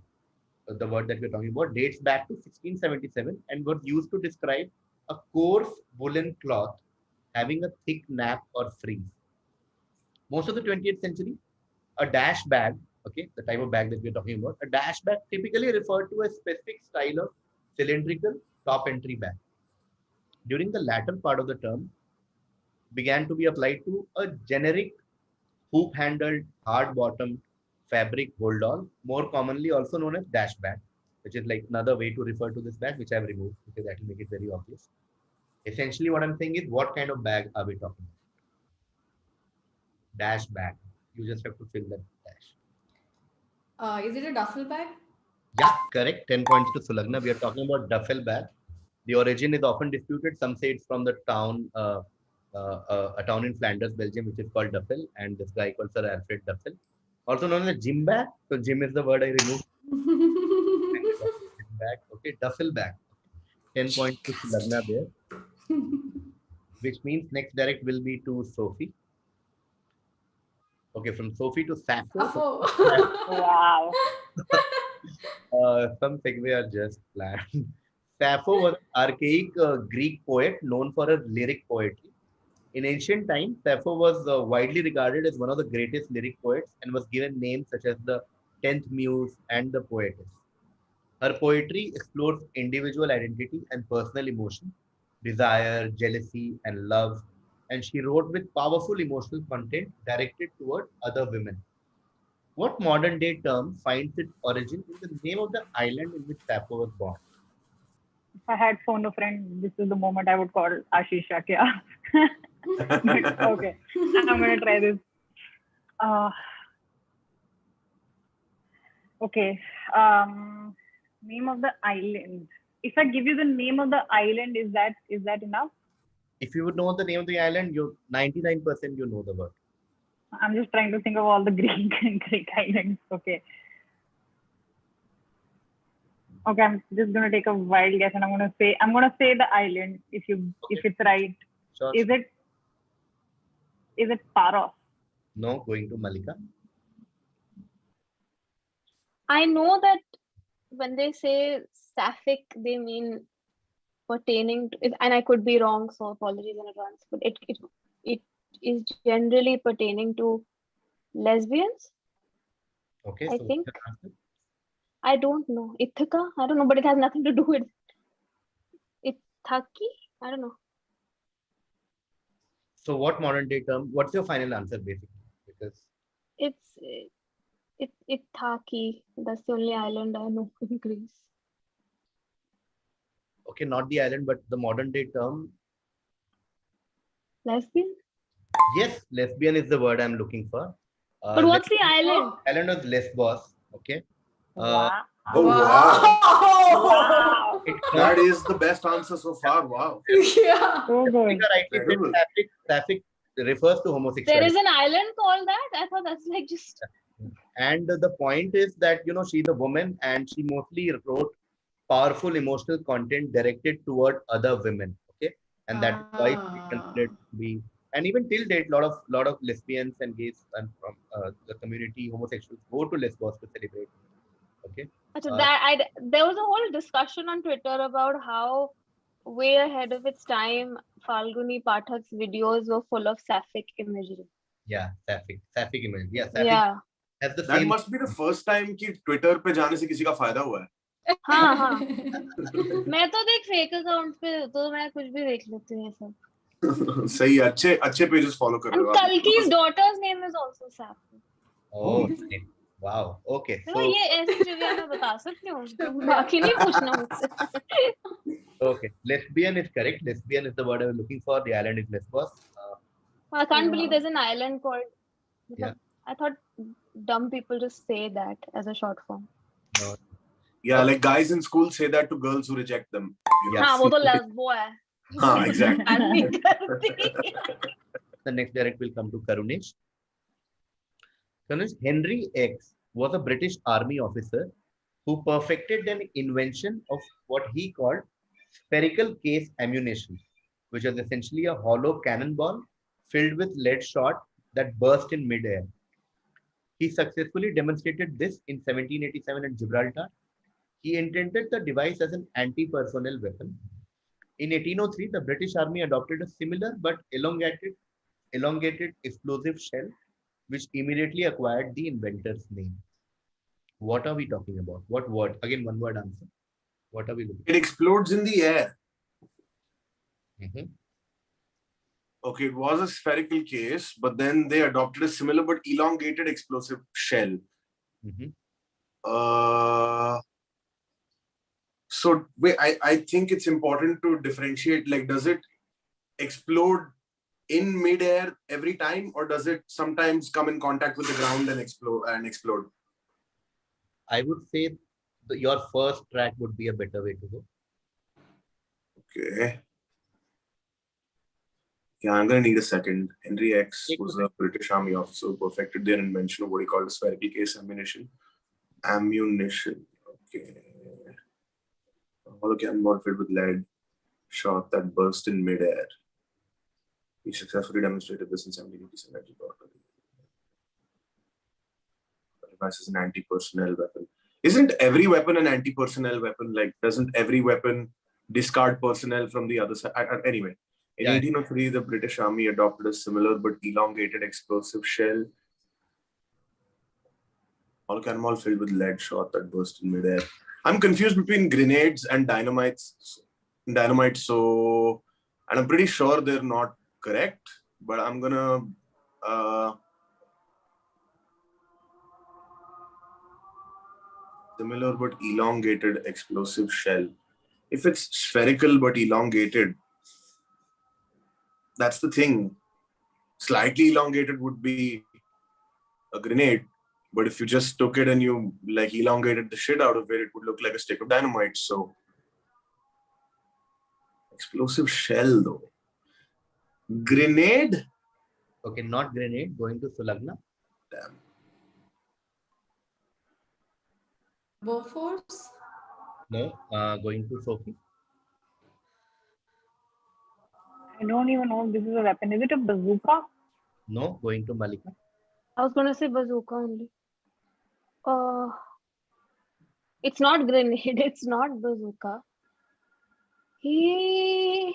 the word that we're talking about dates back to 1677 and was used to describe a coarse woolen cloth having a thick nap or frieze. Most of the 20th century, a dash bag, okay, the type of bag that we're talking about, a dash bag typically referred to a specific style of cylindrical top entry bag. During the latter part of the term, began to be applied to a generic hoop-handled, hard-bottomed fabric hold all, more commonly also known as dash bag, which is like another way to refer to this bag, which I've removed because that will make it very obvious. Essentially, what I'm saying is, what kind of bag are we talking about? Dash bag. You just have to fill that dash. Is it a duffel bag? Yeah, correct. 10 points to Sulagna. We are talking about duffel bag. The origin is often disputed. Some say it's from the town, a town in Flanders, Belgium, which is called Duffel, and this guy called Sir Alfred Duffel, also known as gym bag. So gym is the word I removed. Bag. Okay, duffel bag. 10 points to Sulagna there, which means next direct will be to Sophie. Okay, from Sophie to Sappho. Wow. Some segue are just planned. Sappho was an archaic Greek poet known for her lyric poetry. In ancient times, Sappho was widely regarded as one of the greatest lyric poets and was given names such as the 10th Muse and the Poetess. Her poetry explores individual identity and personal emotion, desire, jealousy, and love, and she wrote with powerful emotional content directed toward other women. What modern day term finds its origin in the name of the island in which Sappho was born? If I had phoned a friend, this is the moment I would call Ashisha. Kya? Okay, I'm gonna try this. Uh, okay. Name of the island. If I give you the name of the island, is that enough? If you would know the name of the island, you 99% you know the word. I'm just trying to think of all the Greek islands. Okay. Okay, I'm just gonna take a wild guess and I'm gonna say the island if it's right. Sure. Is it Paros? No, going to Mallika. I know that when they say sapphic, they mean pertaining to, and I could be wrong, so apologies in advance, but it is generally pertaining to lesbians. Okay, I so think. what's your answer? I don't know. Ithaca? I don't know, but it has nothing to do with Ithaki? I don't know. So what modern day term? What's your final answer basically? Because It's Ithaki. That's the only island I know in Greece. okay, not the island, but the modern day term. Lesbian? Yes, lesbian is the word I'm looking for. But what's the island? Island of Lesbos. Okay. Wow. Oh, wow. Wow. That is the best answer so far. Wow. Yeah. So good. Incredible. Sapphic refers to There homosexuality. is an island called that? I thought that's like just. And the point is that, she's a woman and she mostly wrote powerful emotional content directed toward other women. Okay. And that is why she considered to be, and even till date, lot of lesbians and gays and from the community, homosexuals go to Lesbos to celebrate. Okay. So Uh, there was a whole discussion on Twitter about how way ahead of its time, Falguni Pathak's videos were full of sapphic imagery. yeah, sapphic image. Yeah, sapphic Yeah. has the That same. must be the first time कि Twitter पे जाने से किसी का फायदा हुआ है. हाँ हाँ मैं तो देख फेक अकाउंट पे तो मैं कुछ भी देख लेती हूँ ये सब. सही है, अच्छे पेजेस फॉलो कर रहे And हो आप. Kalki's daughter's name is also sapphic. Oh, wow. Okay. तो So, ये ऐसी ट्रिविया मैं बता सकती हूँ. बाकी नहीं पूछना मुझसे. okay. Lesbian is correct. Lesbian is the word I was looking for. The island is Lesbos. I can't believe there's an island called. Yeah. I thought dumb people just say that as a short form. No. Yeah, like guys in school say that to girls who reject them. Yeah. हाँ वो तो lesbo है. हाँ, exactly. I'm नहीं करती. The next direct will come to Karunesh. Karunesh, Henry X was a British army officer who perfected an invention of what he called spherical case ammunition, which was essentially a hollow cannonball filled with lead shot that burst in midair. He successfully demonstrated this in 1787 at Gibraltar. He intended the device as an anti-personnel weapon. In 1803, the British Army adopted a similar but elongated explosive shell, which immediately acquired the inventor's name. What are we talking about? What word? Again, one word answer. What are we looking It explodes in the air. at? Okay, it was a spherical case, but then they adopted a similar but elongated explosive shell. So wait, I think it's important to differentiate, like, does it explode in midair every time, or does it sometimes come in contact with the ground and explode? I would say your first track would be a better way to go. Okay. Yeah, I'm going to need a second. Henry X was a British Army officer who perfected their invention of what he called a spherical case ammunition. Okay. A hollow cannonball filled with lead shot that burst in midair. He successfully demonstrated this in 1787 at Gibraltar. The device is an anti-personnel weapon. Isn't every weapon an anti-personnel weapon? Like, doesn't every weapon discard personnel from the other side? Anyway. In 1803, the British Army adopted a similar but elongated explosive shell. Hollow cannonball filled with lead shot that burst in midair. I'm confused between grenades and dynamite, so, and I'm pretty sure they're not correct, but I'm gonna similar but elongated explosive shell. If it's spherical but elongated, that's the thing. Slightly elongated would be a grenade, but if you just took it and you like elongated the shit out of it, it would look like a stick of dynamite. So explosive shell though. Grenade? Okay, not grenade. Going to Sulagna. Damn. Bofors? No. Going to Sophie. I don't even know if this is a weapon. Is it a bazooka? No. Going to Mallika. I was gonna say bazooka only. It's not grenade. It's not bazooka. A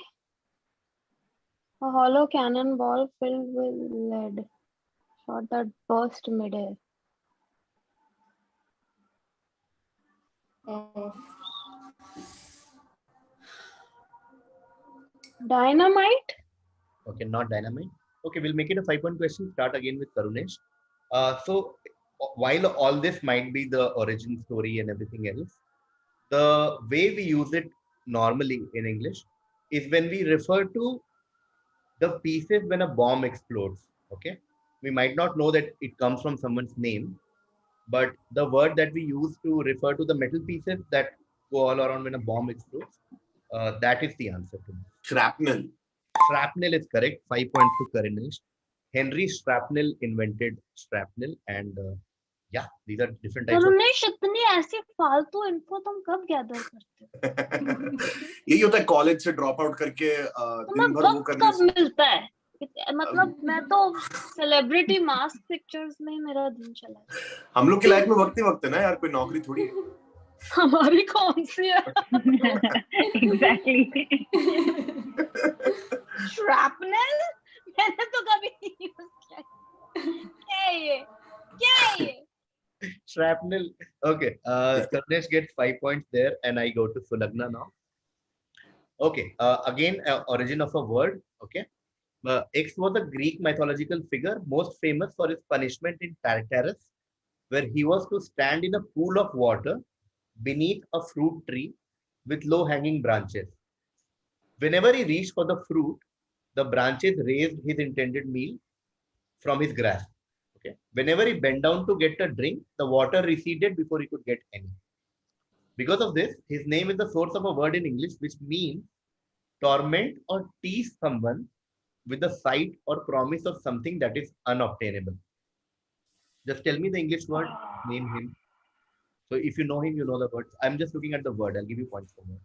hollow cannonball filled with lead shot that burst midair. Dynamite? Okay, not dynamite. Okay, we'll make it a 5-point question. Start again with Karunesh. So while all this might be the origin story and everything else, the way we use it normally in English is when we refer to the pieces when a bomb explodes. Okay, we might not know that it comes from someone's name, but the word that we use to refer to the metal pieces that go all around when a bomb explodes, that is the answer to me. Shrapnel. Shrapnel is correct. 5 points to Karunesh. Henry Shrapnel invented shrapnel, and Yeah, these are different types of. Karunesh इतनी ऐसी फालतू info तुम कब gather करते हो? यही होता है कॉलेज से ड्रॉप आउट करके तुम्हें दिन भर वो वक्त करने कब से. मिलता है? मतलब मैं तो सेलिब्रिटी मास्क पिक्चर्स में ही मेरा दिन चला जाता हम लोग की लाइफ में वक्त ही वक्त है ना यार, कोई नौकरी थोड़ी है. है। हमारी कौन सी है? Exactly. श्रैपनेल मैंने तो कभी नहीं यूज किया। क्या है ये? क्या है ये? Shrapnel. Okay, Karunesh gets 5 points there, and I go to Sulagna now. Okay, again, origin of a word. Okay, X was a Greek mythological figure most famous for his punishment in Tartarus, where he was to stand in a pool of water beneath a fruit tree with low-hanging branches. Whenever he reached for the fruit, the branches raised his intended meal from his grasp. Okay. Whenever he bent down to get a drink, the water receded before he could get any. Because of this, his name is the source of a word in English which means torment or tease someone with the sight or promise of something that is unobtainable. Just tell me the English word, name him. So if you know him, you know the words. I'm just looking at the word. I'll give you points for word.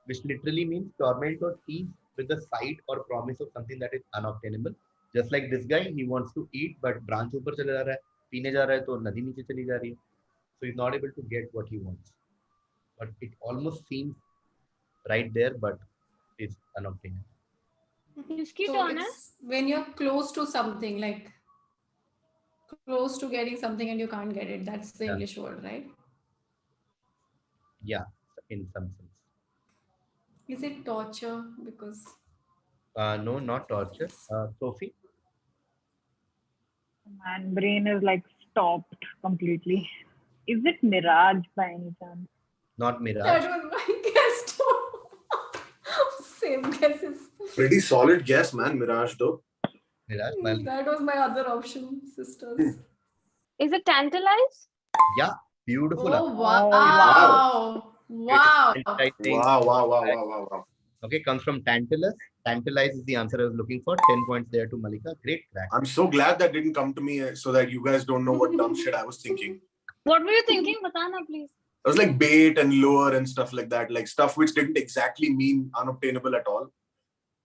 Which literally means torment or tease with the sight or promise of something that is unobtainable. Just like this guy, he wants to eat, but branch ऊपर चले जा रहा है, पीने जा रहा है तो नदी नीचे चली जा रही है. So he's not able to get what he wants. But it almost seems right there, but it's unobtainable. किसकी So टर्न है? it's when you're close to something, like close to getting something and you can't get it. That's the Yeah. English word, right? Yeah, in some sense. Is it torture? Because No, not torture. Sophie? Man, brain is like stopped completely. Is it Mirage by any chance? Not Mirage. that was my guess too. Same guesses. Pretty solid guess, man. Mirage though. Mirage. Well, That was my other option, sisters. Is it tantalize? yeah, beautiful. Oh answer. wow! Wow! I think, Wow. okay, comes from Tantalus. Tantalize is the answer I was looking for. 10 points there to Mallika. Great crack. I'm so glad that didn't come to me so that you guys don't know what dumb shit I was thinking. What were you thinking? बताना please. It was like bait and lure and stuff like that, like stuff which didn't exactly mean unobtainable at all.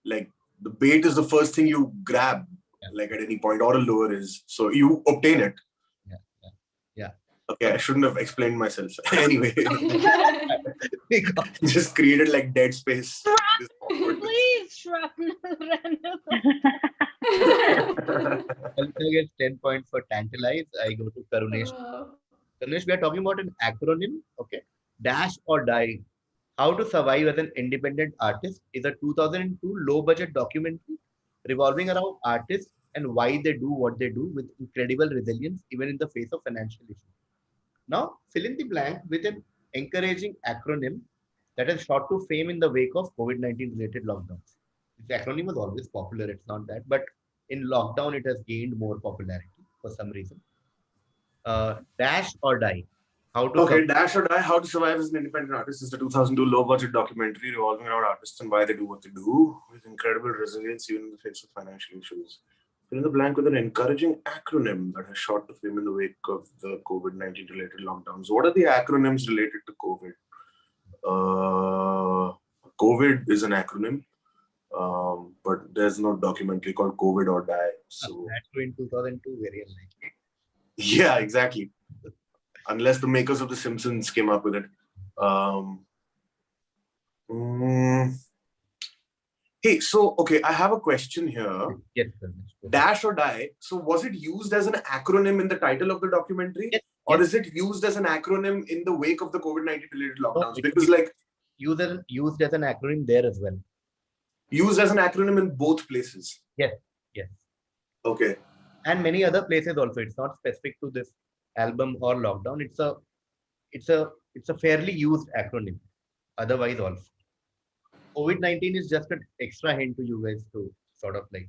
Like the bait is the first thing you grab, like at any point, or a lure is. So you obtain it. Yeah. Okay, I shouldn't have explained myself. Anyway, just created like dead space. Please, Shrapnel. Mallika gets 10 points for Tantalize. I go to Karunesh. Karunesh, we are talking about an acronym. Okay. Dash or Die. How to Survive as an Independent Artist is a 2002 low-budget documentary revolving around artists and why they do what they do with incredible resilience even in the face of financial issues. Now, fill in the blank with an encouraging acronym that has shot to fame in the wake of COVID-19 related lockdowns. This acronym was always popular, it's not that, but in lockdown, it has gained more popularity for some reason. Dash or Die. How to Okay, Dash or Die, How to Survive as an Independent Artist is the 2002 low-budget documentary revolving around artists and why they do what they do with incredible resilience even in the face of financial issues. Fill in the blank with an encouraging acronym that has shot to fame in the wake of the COVID-19 related lockdowns. What are the acronyms related to COVID? COVID is an acronym, but there's no documentary called COVID or Die. So That's true in 2002, very unlikely. yeah, exactly. Unless the makers of The Simpsons came up with it. Hey, so, okay, I have a question here. Yes, Karunesh. Dash or Die. So was it used as an acronym in the title of the documentary? Yes, or yes. is it used as an acronym in the wake of the COVID-19 related lockdowns? it Because is like used as an acronym there as well. used as an acronym in both places. Yes. Okay. And many other places also. It's not specific to this album or lockdown. It's a fairly used acronym. Otherwise, also. COVID-19 is just an extra hint to you guys to sort of like.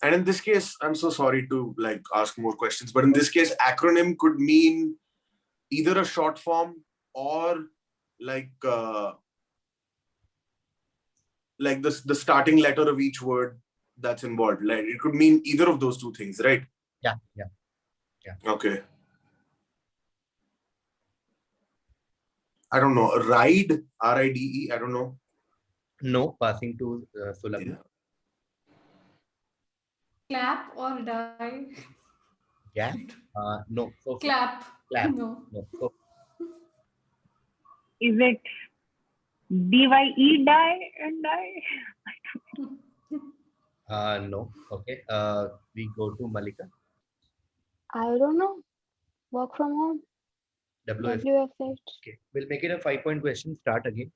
And in this case, I'm so sorry to like ask more questions, but in this case, acronym could mean either a short form or like the starting letter of each word that's involved. Like it could mean either of those two things, right? Yeah. Okay. I don't know. Ride, RIDE. I don't know. No, passing to Sulagna. Clap or die? Yeah. No. So Clap. clap. No. No. So Is it DYE die and die? no. Okay. We go to Mallika. I don't know. Work from home. WF. WFH. Okay. We'll make it a 5-point question. Start again.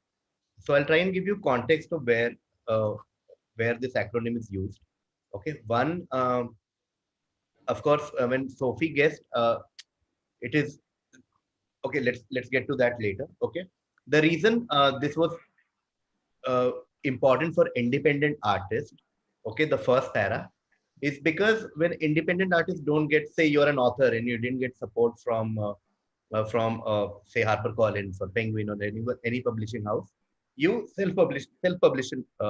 So I'll try and give you context of where this acronym is used. Okay. One, of course, when Sophie guessed, it is okay. Let's get to that later. Okay. The reason this was important for independent artists, okay, the first para, is because when independent artists don't get, say, you're an author and you didn't get support from say HarperCollins or Penguin or any publishing house, you self-publish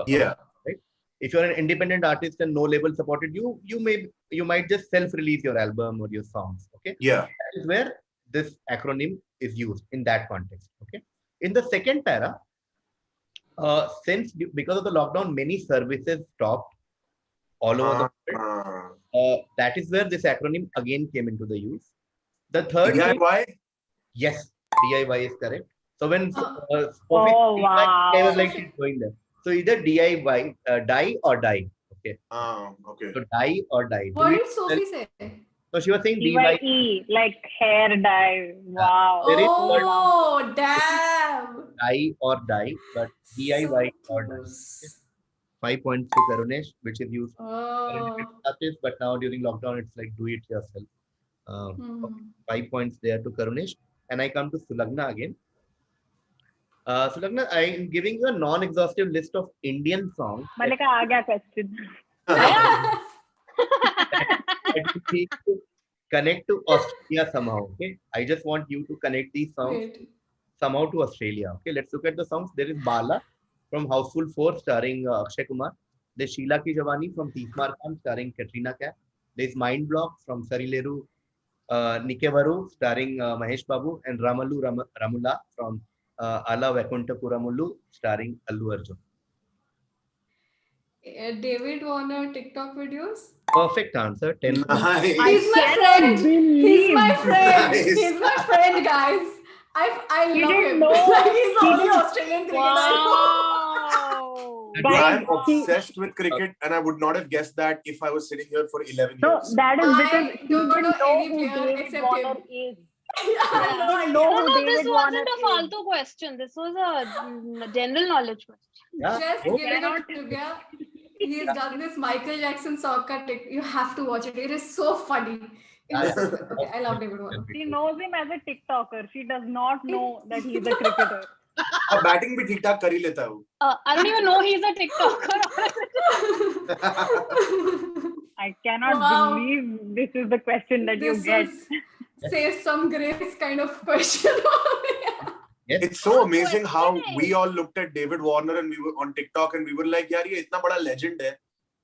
Yeah. right? If you're an independent artist and no label supported you, you might just self-release your album or your songs. Okay, Yeah. that is where this acronym is used in that context. Okay, in the second para, because of the lockdown, many services stopped all over the world. That is where this acronym again came into the use. The third thing, DIY. yes, DIY is correct. So when Sophie Oh, DIY, I was wow. like, she's going there. So either DIY, die or die. Okay. Okay. So die or die. Do What it did Sophie say? So she was saying DIY. DYE, like hair dye. Wow. There is Oh, word wow. Oh, damn. die or die, but DIY So or die. Okay. close. 5 points to Karunesh, which is used for independent Oh. artists, but now during lockdown, it's like do it yourself. Okay. 5 points there to Karunesh. And I come to Sulagna again. Sulagna, I am giving you a non-exhaustive list of Indian songs Mallika, aa gaya question. that you need to connect to Australia somehow. Okay, I just want you to connect these songs Wait. somehow to Australia. Okay, let's look at the songs. There is Bala from Houseful 4 starring Akshay Kumar. There's Sheila Ki Jawani from Teesmar Khan starring Katrina Kaif. There's Mind Block from Sarileru Nikevaru starring Mahesh Babu, and Ramula from Ala Vaikunthapuramulu starring Allu Arjun. David Warner TikTok videos? Perfect answer. 10 points. Nice. He's my cannot friend. He's believe my friend. Nice. He's my friend, guys. I He love didn't him. know. Like he's the He only didn't- Australian cricketer I Wow. That's But Guys, I'm obsessed with cricket, and I would not have guessed that if I was sitting here for 11 no, years. that is know. because I he don't didn't know know any who player David except Warner him. is. I have no He didn't idea. know No, who no, this David Warner wasn't a is. faltu question. This was a general knowledge question. Yeah. Just Oh, giving Cannot- a trivia. He's done this Michael Jackson soccer tick. You have to watch it. It is so funny. It is so good. Okay, I love David Warner. She knows him as a TikToker. She does not know that he's a cricketer. और batting भी ठीक ठाक कर ही लेता है वो. I don't even know he's a TikToker. I cannot Wow. believe this is the question that you This get. was save some grace kind of question. yes. It's so amazing how we all looked at David Warner and we were on TikTok and we were like, यार ये इतना बड़ा legend है.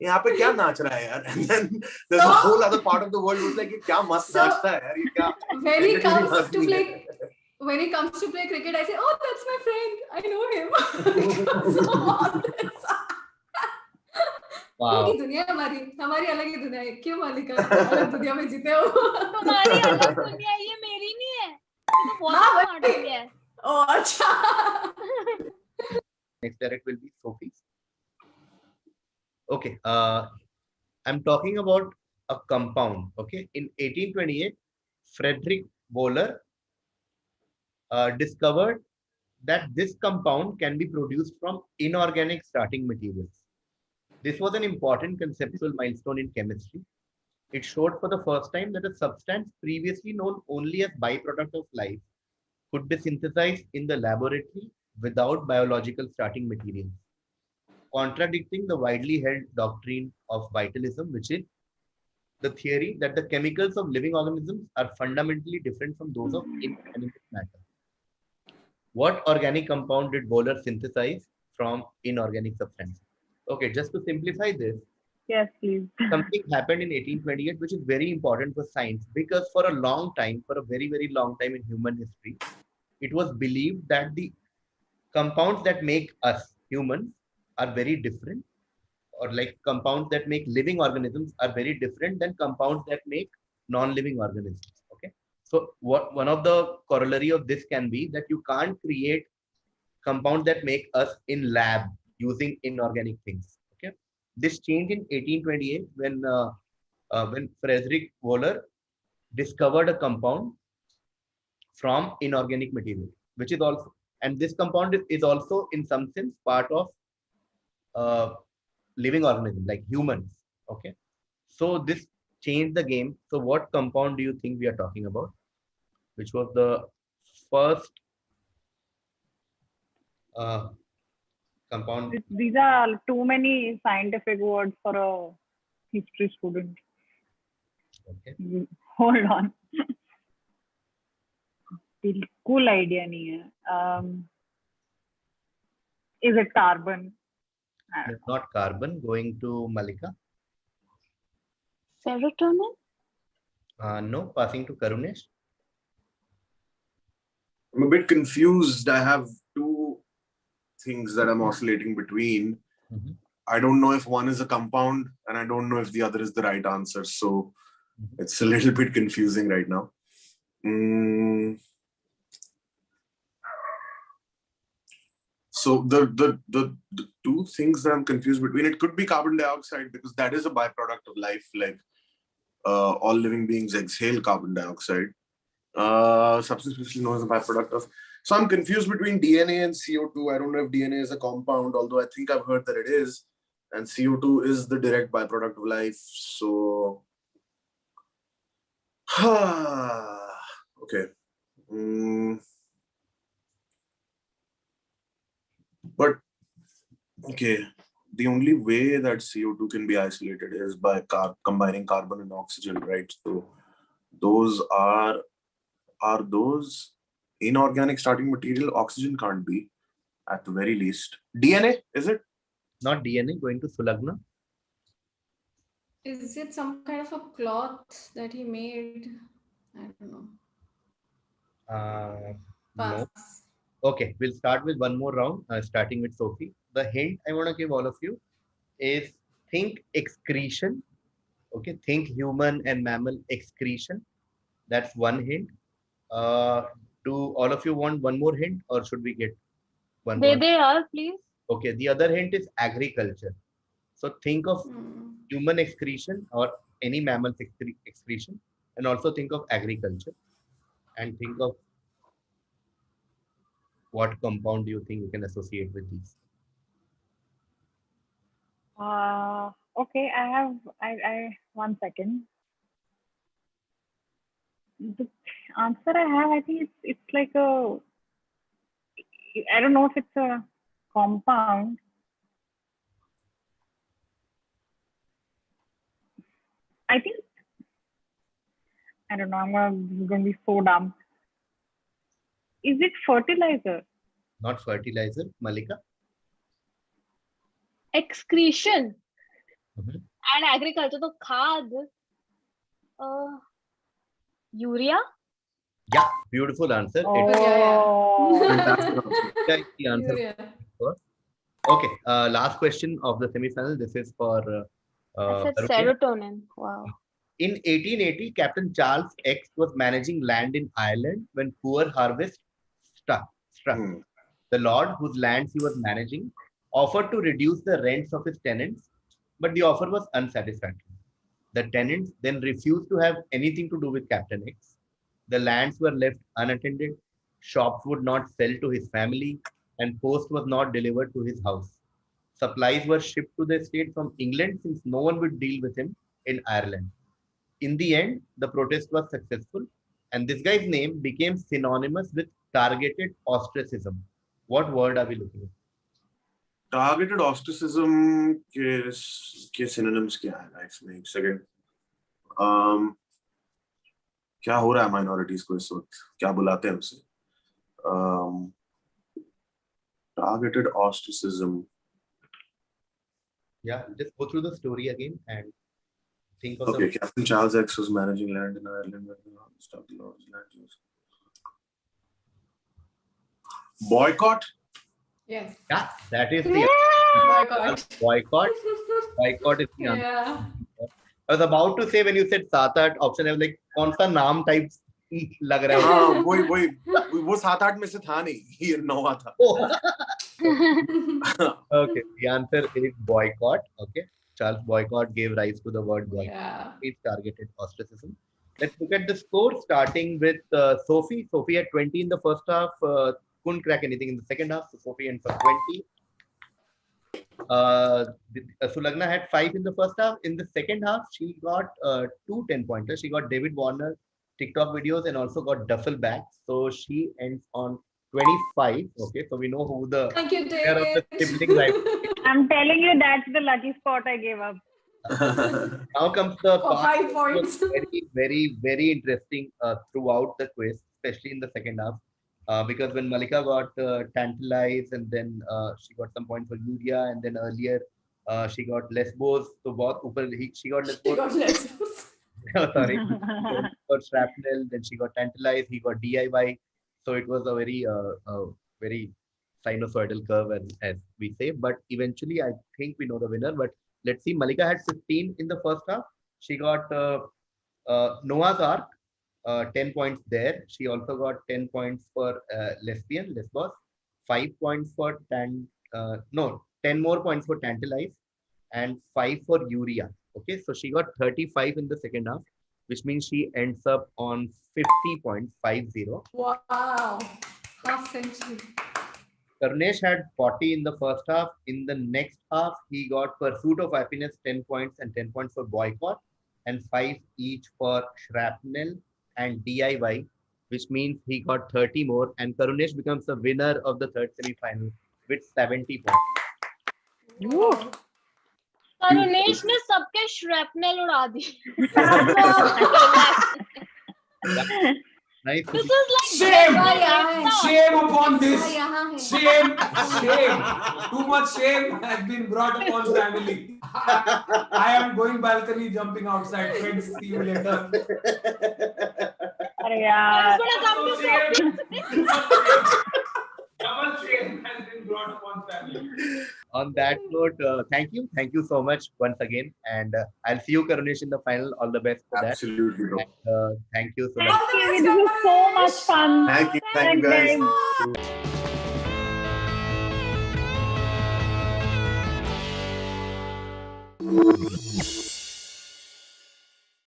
यहाँ पे क्या नाच रहा है यार? And then there's a whole other part of the world who's like, ये क्या मस्त So- नाचता है यार? ये क्या? When he entertaining comes to आदमी play, है. when he comes to play cricket, I say, "Oh, that's my friend. I know him." So all this. Wow. उनकी दुनिया हमारी अलग ही दुनिया है. क्यों मालिका? अलग दुनिया में जीते हो. तुम्हारी अलग दुनिया है, ये मेरी नहीं है. ये तो बहुत हाँ, smart वही. दुनिया है. Oh, अच्छा. Next direct will be Sophie's. Okay. I'm talking about a compound. Okay. In 1828, Frederick Wohler discovered that this compound can be produced from inorganic starting materials. This was an important conceptual milestone in chemistry. It showed for the first time that a substance previously known only as byproduct of life could be synthesized in the laboratory without biological starting materials, contradicting the widely held doctrine of vitalism, which is the theory that the chemicals of living organisms are fundamentally different from those of inanimate matter. What organic compound did Wohler synthesize from inorganic substance? Okay, just to simplify this, Yes, please. Something happened in 1828 which is very important for science, because for a long time, for a very, very long time in human history, it was believed that the compounds that make us humans are very different, or like compounds that make living organisms are very different than compounds that make non-living organisms. Okay. So what one of the corollary of this can be that you can't create compounds that make us in lab using inorganic things. Okay. This changed in 1828 when Frederick Wohler discovered a compound from inorganic material, which is also, and this compound is also in some sense part of uh, living organism like humans. Okay. So this changed the game. So what compound do you think we are talking about? Which was the first uh, compound? These are too many scientific words for a history student. Okay. Hold on. बिल्कुल idea नहीं है. Is it carbon? Not carbon. Going to Mallika. Serotonin? No. Passing to Karunesh. I'm a bit confused. I have two things that I'm oscillating between. Mm-hmm. I don't know if one is a compound and I don't know if the other is the right answer. So it's a little bit confusing right now. So the two things that I'm confused between, it could be carbon dioxide because that is a byproduct of life. Like all living beings exhale carbon dioxide. Substance specifically known as a byproduct of. So I'm confused between DNA and CO2. I don't know if DNA is a compound, although I think I've heard that it is. And CO2 is the direct byproduct of life. So, okay. But, okay, the only way that CO2 can be isolated is by combining carbon and oxygen, right? So those are those inorganic starting material? Oxygen can't be, at the very least. DNA, is it? Not DNA. Going to Sulagna. Is it some kind of a cloth that he made? I don't know. No. Pass. Okay, we'll start with one more round, starting with Sophie. The hint I want to give all of you is think excretion. Okay, think human and mammal excretion. That's one hint. Do all of you want one more hint, or should we get one more? They are, please. Okay, the other hint is agriculture. So think of human excretion or any mammal excretion, and also think of agriculture, and think of what compound do you think you can associate with these. Okay, I 1 second. The answer I have, I think it's like a, I don't know if it's a compound. I think, I don't know, this is going to be so dumb. Is it fertilizer? Not fertilizer, Mallika. Excretion. Mhm. And agriculture, तो खाद. Urea? Yeah, beautiful answer. Oh. Fantastic answer. It's the answer. Urea. Okay, last question of the semi-final. This is for I said Karunesh. serotonin. Wow. In 1880, Captain Charles X was managing land in Ireland when poor harvest struck. The lord, whose lands he was managing, offered to reduce the rents of his tenants, but the offer was unsatisfactory. The tenants then refused to have anything to do with Captain X. The lands were left unattended, shops would not sell to his family, and post was not delivered to his house. Supplies were shipped to the estate from England since no one would deal with him in Ireland. In the end, the protest was successful, and this guy's name became synonymous with targeted ostracism. What word are we looking at? Targeted ostracism के synonyms क्या है life में? एक second. क्या हो रहा है minorities को इस वक्त? क्या बुलाते हैं उसे? Targeted ostracism. Yeah, just go through the story again and think of Okay, the. Captain Charles X was managing land in Ireland when the stock laws land use. Boycott? Yes. Yeah, that is the Boycott. boycott. Boycott is the answer. Yeah. I was about to say when you said 7-8 option, I was like, कौन सा नाम type लग रहा है? हाँ, वो 7-8 में से था नहीं, ये 9 था. Okay, the answer is boycott. Okay, Charles Boycott gave rise to the word boycott. Yeah. It's targeted ostracism. Let's look at the score, starting with Sophie. Sophie had 20 in the first half, couldn't crack anything in the second half. So Sophie ends for 20. Sulagna had 5 in the first half. In the second half, she got 2 10-pointers. She got David Warner TikTok videos and also got Duffel back. So she ends on 25. Okay, so we know who the Thank you, winner of the David. sibling rivalry. I'm telling you, that's the lucky spot I gave up. Now comes the For part 5 which points. was very interesting throughout the quiz, especially in the second half. Because when Mallika got tantalized and then she got some points for Yuria, and then earlier she got Lesbos. So both she got She Lesbos. got lessons. Sorry, she got Shrapnel. Then she got tantalized. He got DIY. So it was a very sinusoidal curve, as we say. But eventually, I think we know the winner. But let's see. Mallika had 15 in the first half. She got Noah's Ark, 10 points there. She also got 10 points for Lesbos, 5 points for no, 10 more points for Tantalize, and 5 for Uria. Okay, so she got 35 in the second half, which means she ends up on 50.50. Wow. Half century. Karunesh had 40 in the first half. In the next half, he got Pursuit of Happiness 10 points and 10 points for Boycott, and 5 each for Shrapnel and DIY, which means he got 30 more. And Karunesh becomes the winner of the third semi-final with 70 points. Wow. Karunesh ने सबके shrapnel उड़ा दी. Nice. This is like Shame! Bhagavad Shame upon this! यहाँ है. Shame! Shame! Too much shame has been brought upon family. I am going balcony, jumping outside. Friends, see you later. अरे I यार. was gonna come to Shame. Sophie. Double shame has been brought upon family. On that note, thank you so much once again, and I'll see you, Karunesh, in the final. All the best for that. Absolutely, bro. And, thank you so much. Thank you. This was so much fun. Thank you Thanks, guys. guys.